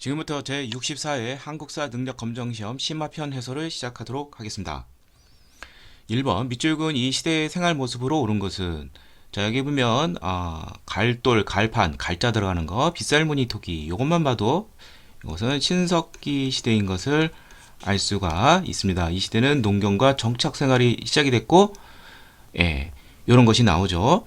지금부터 제64회 한국사 능력검정시험 심화편 해설을 시작하도록 하겠습니다. 1번 밑줄근 이 시대의 생활 모습으로 옳은 것은, 자 여기 보면 갈돌, 갈판, 갈자 들어가는 거, 빗살무늬 토기, 이것만 봐도 이것은 신석기 시대인 것을 알 수가 있습니다. 이 시대는 농경과 정착 생활이 시작이 됐고, 이런 것이 나오죠.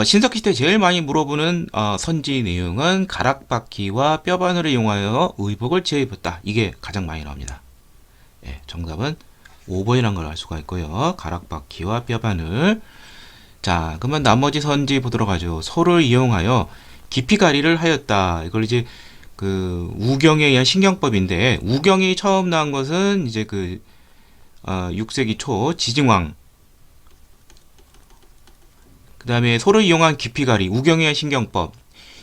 신석기 시대 제일 많이 물어보는 선지 내용은 가락바퀴와 뼈바늘을 이용하여 의복을 지어 입었다. 이게 가장 많이 나옵니다. 정답은 5번이라는 걸 알 수가 있고요. 가락바퀴와 뼈바늘. 자, 그러면 나머지 선지 보도록 하죠. 소를 이용하여 깊이가리를 하였다. 이걸 이제 그 우경에 의한 신경법인데, 우경이 처음 나온 것은 이제 6세기 초 지증왕, 그 다음에 소를 이용한 깊이가리, 우경에 의한 신경법.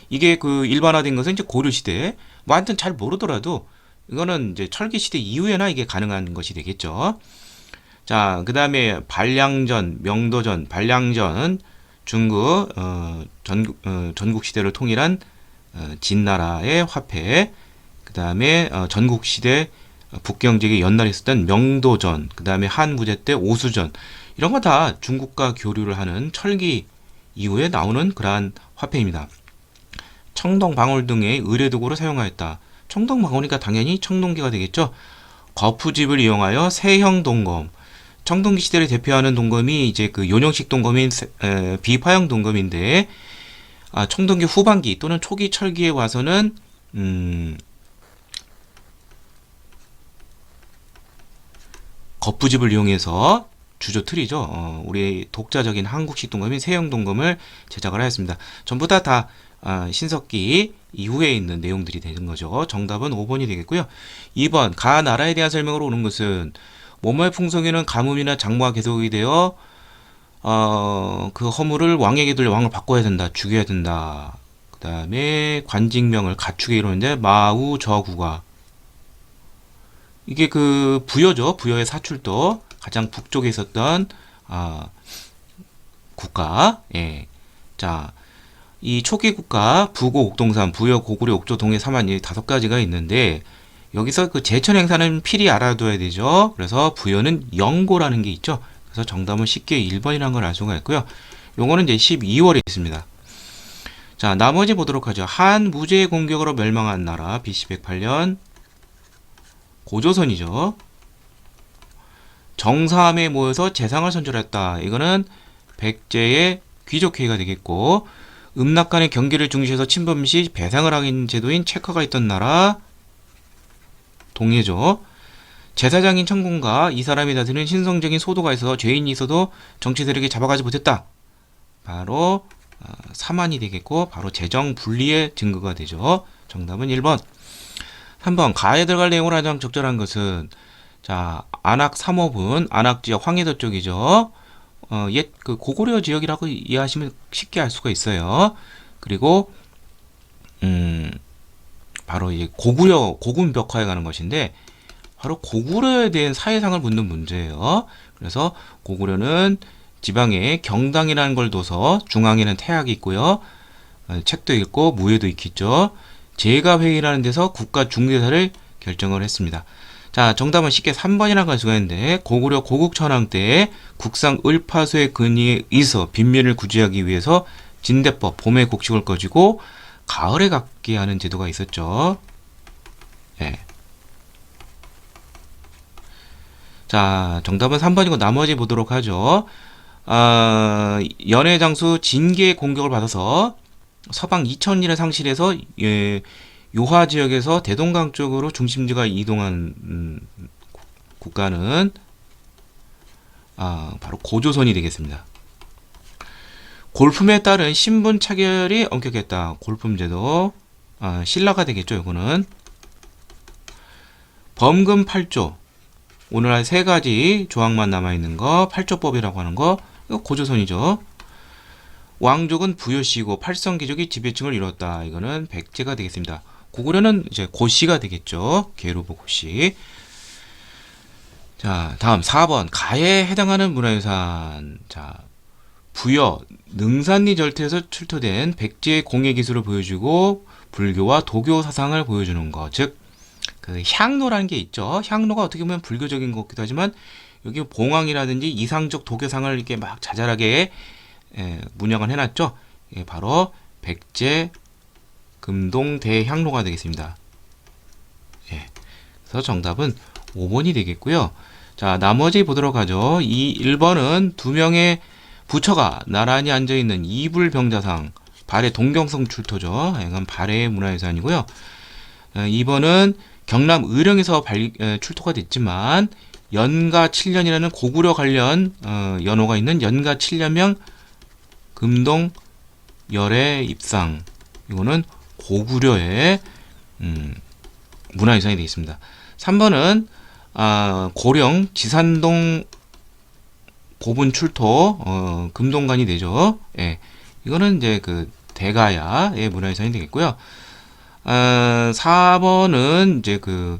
이게 일반화된 것은 이제 고려시대. 뭐 하여튼 잘 모르더라도 이거는 이제 철기시대 이후에나 이게 가능한 것이 되겠죠. 자, 그 다음에 반량전, 명도전, 반량전은 중국, 전국시대를 통일한 진나라의 화폐. 그 다음에 전국시대 북경제에 연달아 있었던 명도전, 그 다음에 한무제 때 오수전, 이런 거 다 중국과 교류를 하는 철기 이후에 나오는 그러한 화폐입니다. 청동방울 등의 의뢰도구로 사용하였다. 청동방울이니까 당연히 청동기가 되겠죠. 거푸집을 이용하여 세형 동검, 청동기 시대를 대표하는 동검이 이제 요령식 동검인 비파형 동검인데, 청동기 후반기 또는 초기 철기에 와서는 거푸집을 이용해서 주조 틀이죠. 우리 독자적인 한국식 동검인 세형 동검을 제작을 하였습니다. 전부 다 신석기 이후에 있는 내용들이 되는 거죠. 정답은 5번이 되겠고요. 2번 가 나라에 대한 설명으로 오는 것은, 모모의 풍속에는 가뭄이나 장마가 계속이 되어 그 허물을 왕에게 돌려 왕을 바꿔야 된다, 죽여야 된다. 그 다음에 관직명을 갖추게 이루는데 마우저구가, 이게 부여죠. 부여의 사출도 가장 북쪽에 있었던 국가. 자, 이 초기 국가 부고, 옥동산, 부여, 고구려, 옥조, 동해, 삼한, 이 5가지가 있는데, 여기서 제천 행사는 필히 알아둬야 되죠. 그래서 부여는 영고라는 게 있죠. 그래서 정답은 쉽게 1번이라는 걸 알 수가 있고요. 요거는 이제 12월에 있습니다. 자, 나머지 보도록 하죠. 한무제의 공격으로 멸망한 나라, BC 108년 고조선이죠. 정사함에 모여서 재상을 선출했다. 이거는 백제의 귀족회의가 되겠고, 음락 간의 경계를 중시해서 침범 시 배상을 하는 제도인 체커가 있던 나라, 동해죠. 제사장인 천공과 이 사람이 다스리는 신성적인 소도가 있어서 죄인이 있어도 정치 세력이 잡아가지 못했다. 바로 사만이 되겠고, 바로 재정 분리의 증거가 되죠. 정답은 1번. 3번 가에 들어갈 내용으로 가장 적절한 것은, 자, 안악 3호분, 안악 지역 황해도 쪽이죠. 옛 고구려 지역이라고 이해하시면 쉽게 알 수가 있어요. 그리고 바로 이제 고군 벽화에 가는 것인데, 바로 고구려에 대한 사회상을 묻는 문제예요. 그래서 고구려는 지방에 경당이라는 걸 둬서 중앙에는 태학이 있고요. 책도 읽고 무예도 익히죠. 제가회의라는 데서 국가 중대사를 결정을 했습니다. 자, 정답은 쉽게 3번이라고 할 수가 있는데, 고구려 고국천황 때 국상 을파수의 근위에 의해서 빈민을 구제하기 위해서 진대법, 봄에 곡식을 꺼지고 가을에 갖게 하는 제도가 있었죠. 자, 정답은 3번이고 나머지 보도록 하죠. 연해 장수 진계의 공격을 받아서 서방 2000리를 상실해서 요하 지역에서 대동강 쪽으로 중심지가 이동한 국가는 바로 고조선이 되겠습니다. 골품에 따른 신분 차별이 엄격했다. 골품제도, 신라가 되겠죠. 이거는 범금 8조, 오늘 한 3가지 조항만 남아있는 거, 8조법이라고 하는 거, 이거 고조선이죠. 왕족은 부여씨고 팔성귀족이 지배층을 이뤘다. 이거는 백제가 되겠습니다. 고구려는 이제 고씨가 되겠죠. 계루부 고씨. 자, 다음 4번 가에 해당하는 문화유산. 자, 부여 능산리 절터에서 출토된 백제의 공예 기술을 보여주고, 불교와 도교 사상을 보여주는 것, 즉 그 향로라는 게 있죠. 향로가 어떻게 보면 불교적인 것 같기도 하지만 여기 봉황이라든지 이상적 도교상을 이렇게 막 자잘하게 문양을 해놨죠. 예, 바로 백제 금동 대향로가 되겠습니다. 예, 그래서 정답은 5번이 되겠고요. 자, 나머지 보도록 하죠. 이 1번은 두 명의 부처가 나란히 앉아있는 이불병자상, 발해 동경성 출토죠. 이건 발해의 문화유산이고요. 2번은 경남 의령에서 출토가 됐지만 연가 7년이라는 고구려 관련 연호가 있는 연가 7년명 금동 열애 입상, 이거는 고구려의 문화유산이 되어 있습니다. 3번은 고령 지산동 고분 출토 금동관이 되죠. 예, 이거는 이제 그 대가야의 문화유산이 되겠고요. 4번은 이제 그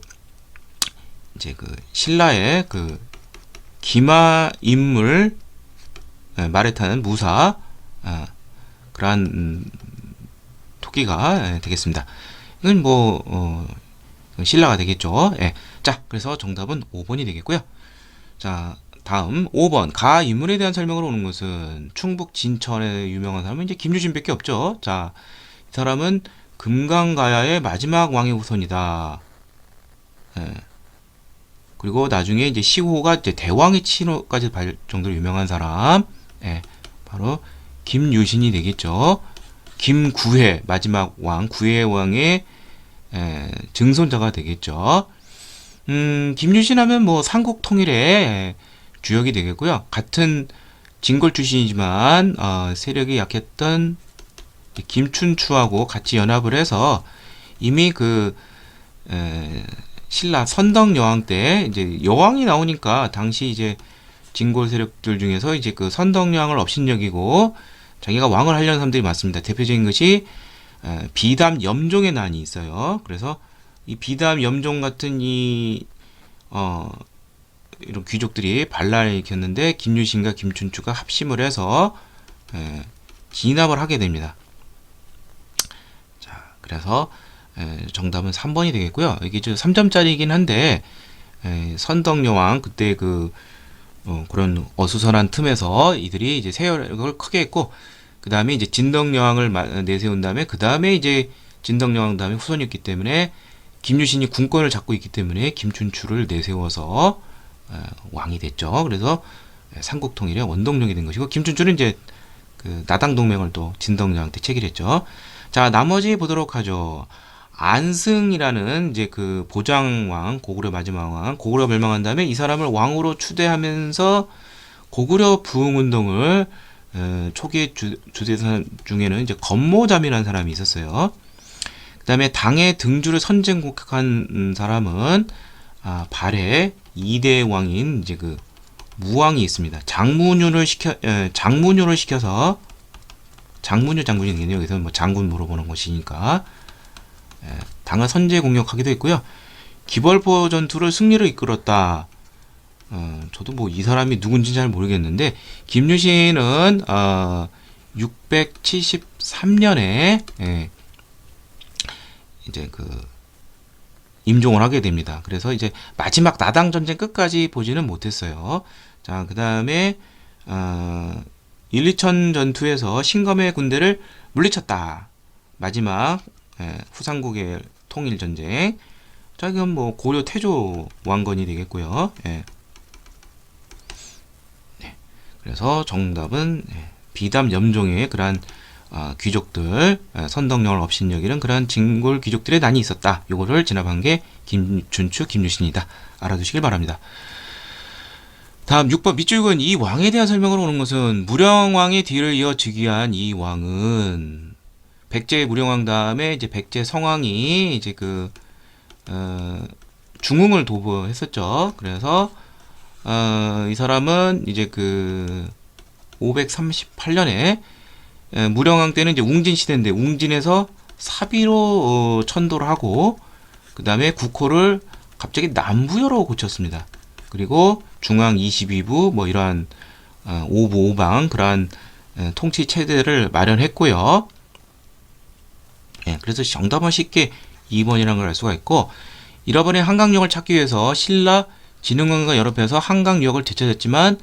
신라의 그 기마 인물 말에 타는 무사 그러한 토끼가 되겠습니다. 이건 뭐 신라가 되겠죠. 예. 자, 그래서 정답은 5번이 되겠고요. 자, 다음 5번 가 인물에 대한 설명으로 오는 것은 충북 진천의 유명한 사람은 이제 김유진밖에 없죠. 자, 이 사람은 금강가야의 마지막 왕의 후손이다. 예. 그리고 나중에 이제 시호가 이제 대왕의 친호까지 발 정도로 유명한 사람, 예, 바로 김유신이 되겠죠. 김구회 마지막 왕 구회 왕의 증손자가 되겠죠. 김유신하면 뭐 삼국 통일의 주역이 되겠고요. 같은 진골 출신이지만 세력이 약했던 김춘추하고 같이 연합을 해서 이미 그 신라 선덕 여왕 때 이제 여왕이 나오니까 당시 이제 진골 세력들 중에서 이제 그 선덕 여왕을 업신여기고 자기가 왕을 하려는 사람들이 많습니다. 대표적인 것이 비담 염종의 난이 있어요. 그래서 이 비담 염종 같은 이런 귀족들이 반란을 일으켰는데 김유신과 김춘추가 합심을 해서 진압을 하게 됩니다. 자, 그래서 정답은 3번이 되겠고요. 이게 3점짜리이긴 한데 선덕여왕 그때 그런 어수선한 틈에서 이들이 이제 세력을 크게 했고, 그 다음에 이제 진덕여왕을 내세운 다음에 그 다음에 이제 진덕여왕 다음에 후손이었기 때문에 김유신이 군권을 잡고 있기 때문에 김춘추를 내세워서 왕이 됐죠. 그래서 삼국통일의 원동력이 된 것이고, 김춘추는 이제 그 나당 동맹을 또 진덕여왕 때 체결했죠. 자, 나머지 보도록 하죠. 안승이라는 이제 그 보장왕, 고구려 마지막 왕, 고구려 멸망한 다음에 이 사람을 왕으로 추대하면서 고구려 부흥운동을 초기의 주대사 중에는 이제 건모잠이라는 사람이 있었어요. 그 다음에 당의 등주를 선쟁 공격한 사람은 발해 2대 왕인 이제 그 무왕이 있습니다. 장문유를 시켜서 장문유 장군이 되겠네요. 여기서 뭐 장군 물어보는 것이니까. 당을 선제 공격하기도 했고요. 기벌포 전투를 승리로 이끌었다. 저도 뭐 이 사람이 누군지 잘 모르겠는데, 김유신은 673년에 이제 그 임종을 하게 됩니다. 그래서 이제 마지막 나당 전쟁 끝까지 보지는 못했어요. 자, 그 다음에 1~2천 전투에서 신검의 군대를 물리쳤다. 마지막 후삼국의 통일전쟁. 자, 이건 뭐 고려 태조 왕건이 되겠고요. 네. 그래서 정답은 비담 염종의 그러한 귀족들, 선덕여왕을 업신여기는 그러한 진골 귀족들의 난이 있었다. 요거를 진압한 게 김춘추, 김유신이다. 알아두시길 바랍니다. 다음 6번 밑줄근 이 왕에 대한 설명으로 오는 것은 무령왕의 뒤를 이어 즉위한 이 왕은 백제 무령왕 다음에 이제 백제 성왕이 이제 중흥을 도보했었죠. 그래서 이 사람은 이제 538년에 무령왕 때는 이제 웅진 시대인데 웅진에서 사비로 천도를 하고, 그 다음에 국호를 갑자기 남부여로 고쳤습니다. 그리고 중앙 22부 뭐 이러한 오부 오방 그러한 통치 체제를 마련했고요. 예, 그래서 정답은 쉽게 2번이라는 걸 알 수가 있고, 잃어버린 한강역을 찾기 위해서 신라 진흥왕과 연합해서 한강역을 되찾았지만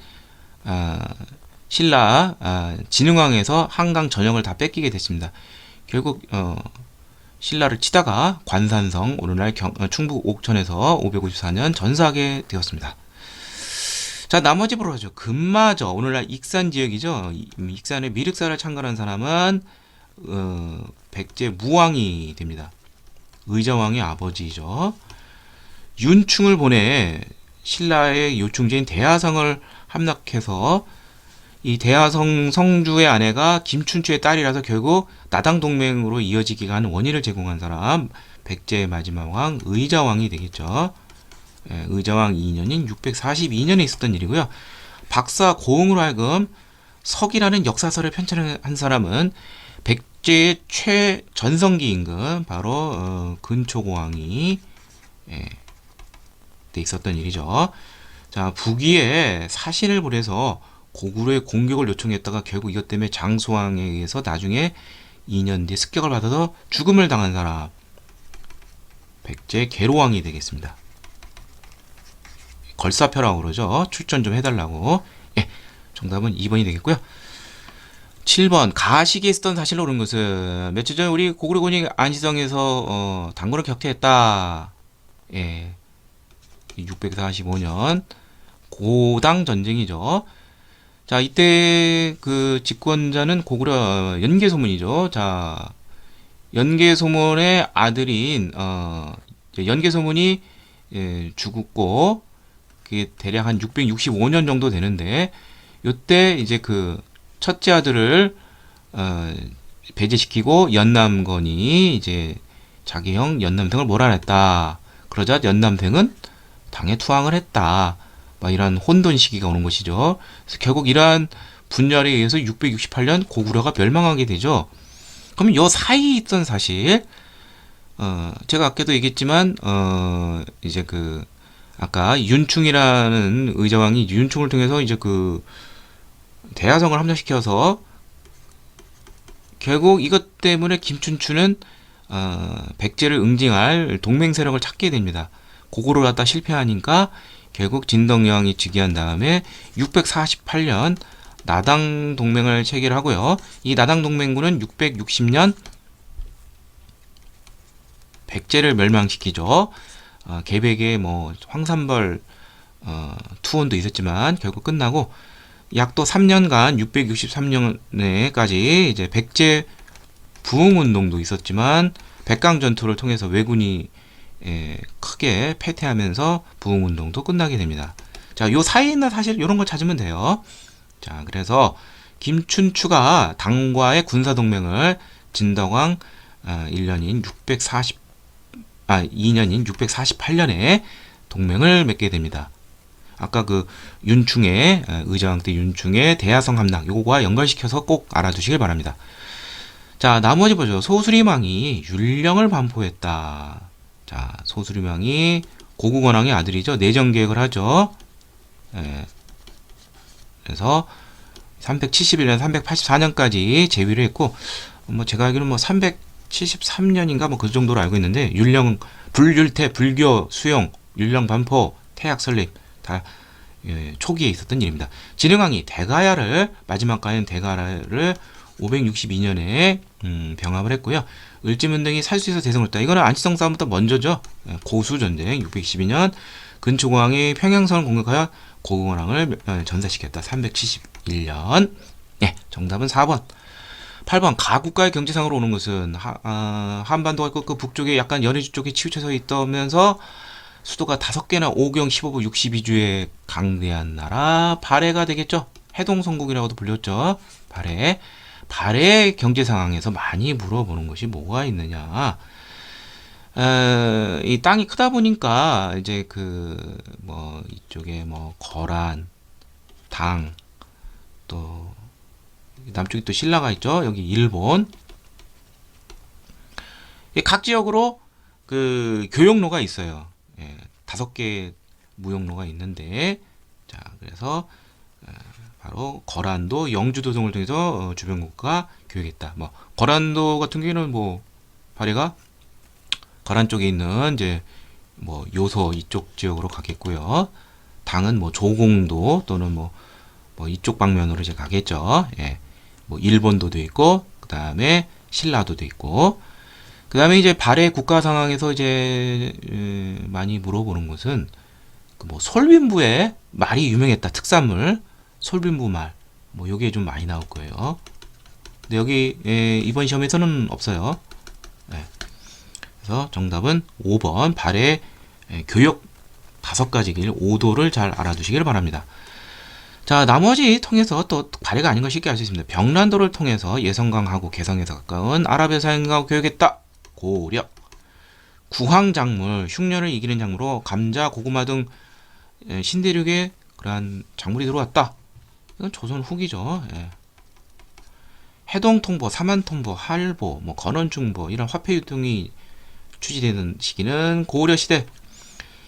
신라 진흥왕에서 한강 전역을 다 뺏기게 됐습니다. 결국 신라를 치다가 관산성 오늘날 충북 옥천에서 554년 전사하게 되었습니다. 자, 나머지 보러 가죠. 금마저 오늘날 익산 지역이죠. 익산에 미륵사를 창건한 사람은 백제 무왕이 됩니다. 의자왕의 아버지죠. 윤충을 보내 신라의 요충지인 대하성을 함락해서 이 대하성 성주의 아내가 김춘추의 딸이라서 결국 나당 동맹으로 이어지기가 하는 원인을 제공한 사람, 백제의 마지막 왕 의자왕이 되겠죠. 예, 의자왕 2년인 642년에 있었던 일이고요. 박사 고흥으로 하여금 석이라는 역사서를 편찬한 사람은 백제의 최전성기 임금 바로 근초고왕이 돼 있었던 일이죠. 자, 북위에 사신을 보내서 고구려의 공격을 요청했다가 결국 이것 때문에 장수왕에 의해서 나중에 2년 뒤에 습격을 받아서 죽음을 당한 사람, 백제 계로왕이 되겠습니다. 걸사표라고 그러죠. 출전 좀 해달라고. 예, 정답은 2번이 되겠고요. 7번 가시기에 있었던 사실로 옳은 것은 며칠 전 우리 고구려군이 안시성에서 당군을 격퇴했다. 예, 645년 고당 전쟁이죠. 자, 이때 그 집권자는 고구려 연개소문이죠. 자, 연개소문의 아들인 연개소문이 죽었고 그게 대략 한 665년 정도 되는데 요때 이제 그 첫째 아들을 배제시키고 연남건이 이제 자기 형 연남생을 몰아냈다. 그러자 연남생은 당에 투항을 했다. 막 이런 혼돈 시기가 오는 것이죠. 그래서 결국 이러한 분열에 의해서 668년 고구려가 멸망하게 되죠. 그럼 요 사이에 있던 사실, 제가 아까도 얘기했지만, 이제 그, 아까 윤충이라는 의자왕이 윤충을 통해서 이제 그, 대하성을 함락시켜서, 결국 이것 때문에 김춘추는, 백제를 응징할 동맹 세력을 찾게 됩니다. 고구려를 갖다 실패하니까, 결국 진덕여왕이 즉위한 다음에 648년 나당 동맹을 체결하고요. 이 나당 동맹군은 660년 백제를 멸망시키죠. 개백의 뭐 황산벌 투혼도 있었지만 결국 끝나고 약 또 3년간 663년에까지 이제 백제 부흥운동도 있었지만 백강 전투를 통해서 왜군이 크게 패퇴하면서 부흥운동도 끝나게 됩니다. 자, 요 사이에 있는 사실 이런 걸 찾으면 돼요. 자, 그래서 김춘추가 당과의 군사동맹을 진덕왕 2년인 648년에 동맹을 맺게 됩니다. 아까 그 윤충의 의자왕 때 윤충의 대하성 함락 요거와 연결시켜서 꼭 알아두시길 바랍니다. 자, 나머지 보죠. 소수리망이 율령을 반포했다. 자, 소수리망이 고구건왕의 아들이죠. 내정 계획을 하죠. 그래서 371년, 384년까지 재위를 했고, 뭐 제가 알기로는 뭐 373년인가 뭐 그 정도로 알고 있는데 율령, 불율태, 불교, 수용, 율령 반포, 태약 설립 다 초기에 있었던 일입니다. 진흥왕이 대가야를 마지막까지는 대가야를 562년에 병합을 했고요. 을지문 등이 살수에서 대성을 했다. 이거는 안시성 싸움부터 먼저죠. 고수전쟁 612년 근초고왕이 평양성을 공격하여 고구원왕을 전사시켰다. 371년. 네, 정답은 4번. 8번 가국가의 경제상으로 오는 것은 한반도가 있고 그 북쪽에 약간 연해주 쪽에 치우쳐서 있다면서 수도가 5개나 5경 15부 62주의 강대한 나라 발해가 되겠죠. 해동성국이라고도 불렸죠. 발해. 발해 경제 상황에서 많이 물어보는 것이 뭐가 있느냐. 이 땅이 크다 보니까 이제 그 뭐 이쪽에 뭐 거란, 당, 또 남쪽에 또 신라가 있죠. 여기 일본. 각 지역으로 그 교역로가 있어요. 5개 무역로가 있는데, 자, 그래서 바로 거란도 영주도 등을 통해서 주변국가 교역했다. 뭐 거란도 같은 경우에는 뭐 발해가 거란 쪽에 있는 이제 뭐 요소 이쪽 지역으로 가겠고요. 당은 뭐 조공도 또는 뭐 이쪽 방면으로 이제 가겠죠. 예. 뭐 일본도도 있고 그 다음에 신라도도 있고 그 다음에 이제 발해 국가 상황에서 이제 많이 물어보는 것은 그 뭐 솔빈부의 말이 유명했다. 특산물 솔빈부 말. 뭐 요게 좀 많이 나올 거예요. 근데 여기 이번 시험에서는 없어요. 예. 그래서 정답은 5번 발해 교역 5가지 길 5도를 잘 알아두시길 바랍니다. 자, 나머지 통해서 또 발해가 아닌 걸 쉽게 알 수 있습니다. 병란도를 통해서 예성강하고 개성에서 가까운 아랍의 사행하고 교역했다. 고려. 구황작물, 흉년을 이기는 작물로 감자, 고구마 등 신대륙에 그러한 작물이 들어왔다. 이건 조선 후기죠. 예. 해동통보, 사만통보, 할보, 뭐 건원중보 이런 화폐 유통이 추진되는 시기는 고려시대.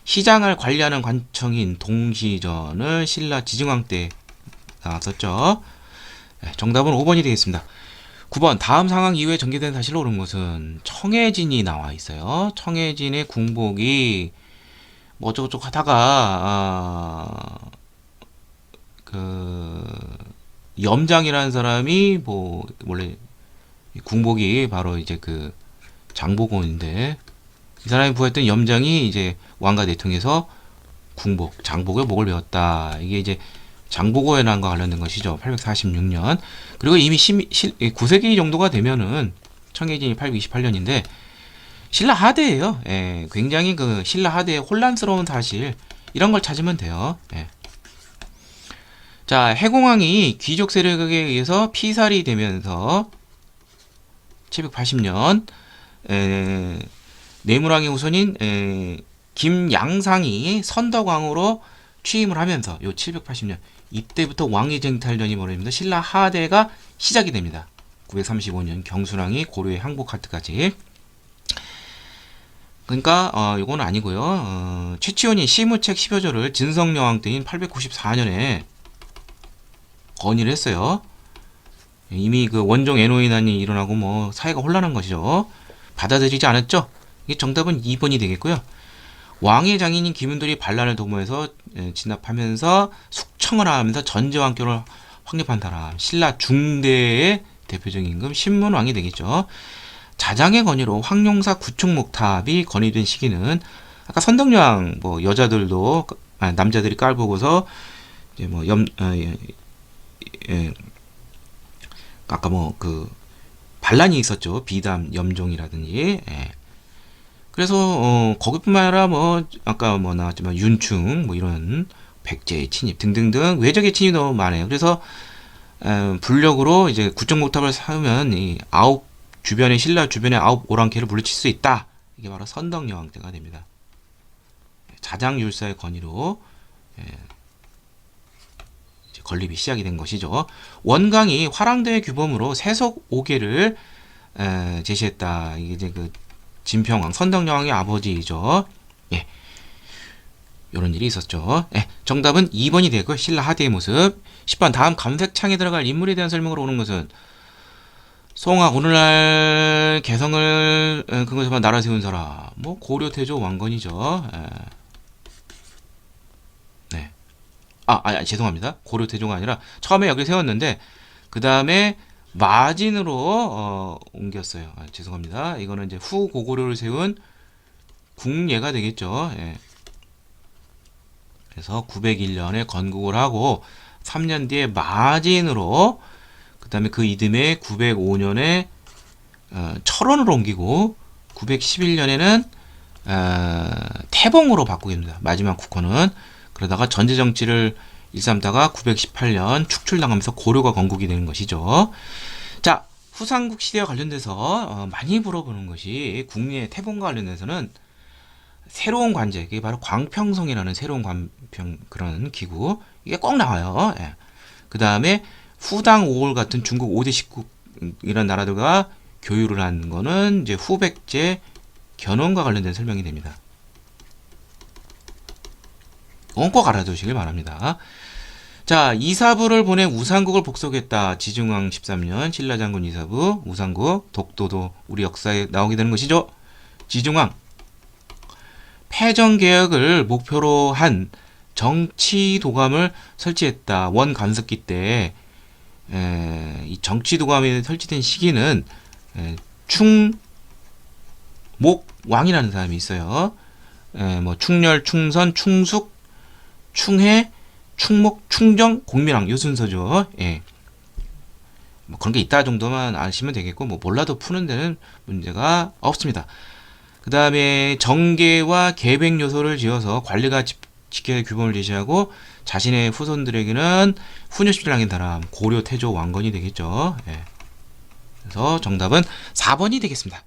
시장을 관리하는 관청인 동시전을 신라 지증왕 때 나왔었죠. 네, 정답은 5번이 되겠습니다. 9번 다음 상황 이후에 전개된 사실로 옳은 것은 청해진이 나와 있어요. 청해진의 궁복이 뭐 어쩌고저쩌고 하다가 그 염장이라는 사람이 뭐 원래 궁복이 바로 이제 그 장보고인데 이 사람이 부했던 염장이 이제 왕과 내통해서 궁복, 장복의 목을 베었다. 이게 이제 장보고의 난과 관련된 것이죠. 846년. 그리고 이미 9세기 정도가 되면은 청해진이 828년인데 신라 하대예요. 예, 굉장히 그 신라 하대의 혼란스러운 사실 이런 걸 찾으면 돼요. 예. 자, 해공왕이 귀족 세력에 의해서 피살이 되면서 780년 내물왕의 후손인 김양상이 선덕왕으로 취임을 하면서 요 780년 이때부터 왕위쟁탈전이 벌어집니다. 신라 하대가 시작이 됩니다. 935년 경순왕이 고려에 항복할 때까지. 그러니까 이건 아니고요. 최치원이 시무책 10여조를 진성여왕 때인 894년에 건의를 했어요. 이미 그 원종 애노인난이 일어나고 뭐 사회가 혼란한 것이죠. 받아들이지 않았죠. 이게 정답은 2번이 되겠고요. 왕의 장인인 김윤돌이 반란을 도모해서 진압하면서 숙청을 하면서 전제왕교를 확립한 사람, 신라 중대의 대표적인 임금 신문왕이 되겠죠. 자장의 건의로 황룡사 구축목탑이 건의된 시기는 아까 선덕여왕 뭐 여자들도 남자들이 깔보고서 이제 뭐 아까 뭐 그 반란이 있었죠. 비담 염종이라든지. 예. 그래서 거기뿐만 아니라 뭐 아까 뭐 나왔지만 윤충 뭐 이런 백제의 침입 등등등 외적의 침입이 너무 많아요. 그래서 불력으로 이제 구정목탑을 세우면 이 신라 주변의 9 오랑캐를 물리칠 수 있다. 이게 바로 선덕여왕 때가 됩니다. 자장율사의 건의로 이제 건립이 시작이 된 것이죠. 원강이 화랑대의 규범으로 세속 5개를 제시했다. 이게 이제 그 진평왕, 선덕여왕의 아버지이죠. 예. 요런 일이 있었죠. 예. 정답은 2번이 되고요. 신라 하대의 모습. 10번 다음 검색창에 들어갈 인물에 대한 설명으로 오는 것은 송악 오늘날 개성을 그것에만 나라 세운 사람. 뭐 고려 태조 왕건이죠. 예. 네. 죄송합니다. 고려 태조가 아니라 처음에 여기 세웠는데 그 다음에 마진으로 옮겼어요. 죄송합니다. 이거는 이제 후 고구려를 세운 궁예가 되겠죠. 예. 그래서 901년에 건국을 하고 3년 뒤에 마진으로 그 다음에 그 이듬해 905년에 철원으로 옮기고 911년에는 태봉으로 바꾸게 됩니다. 마지막 국호는. 그러다가 전제정치를 일삼다가 918년 축출당하면서 고려가 건국이 되는 것이죠. 자, 후삼국 시대와 관련돼서 많이 물어보는 것이 국리의 태봉과 관련돼서는 새로운 관제, 이게 바로 광평성이라는 새로운 그런 기구, 이게 꼭 나와요. 예. 그 다음에 후당 5월 같은 중국 5대 식국 이런 나라들과 교유를 한 거는 이제 후백제 견훤과 관련된 설명이 됩니다. 꼭 알아두시길 바랍니다. 자, 이사부를 보내 우상국을 복속했다. 지중왕 13년 신라장군 이사부 우상국 독도도 우리 역사에 나오게 되는 것이죠. 지중왕 패정개혁을 목표로 한 정치도감을 설치했다. 원관습기 때 이 정치도감이 설치된 시기는 충목왕이라는 사람이 있어요. 뭐 충렬, 충선, 충숙, 충해, 충목, 충정, 공민왕 요 순서죠. 예. 뭐 그런 게 있다 정도만 아시면 되겠고 뭐 몰라도 푸는 데는 문제가 없습니다. 그 다음에 정계와 계백 요소를 지어서 관리가 지켜야 할 규범을 제시하고 자신의 후손들에게는 훈육시키를 남긴 사람 고려 태조 왕건이 되겠죠. 예. 그래서 정답은 4번이 되겠습니다.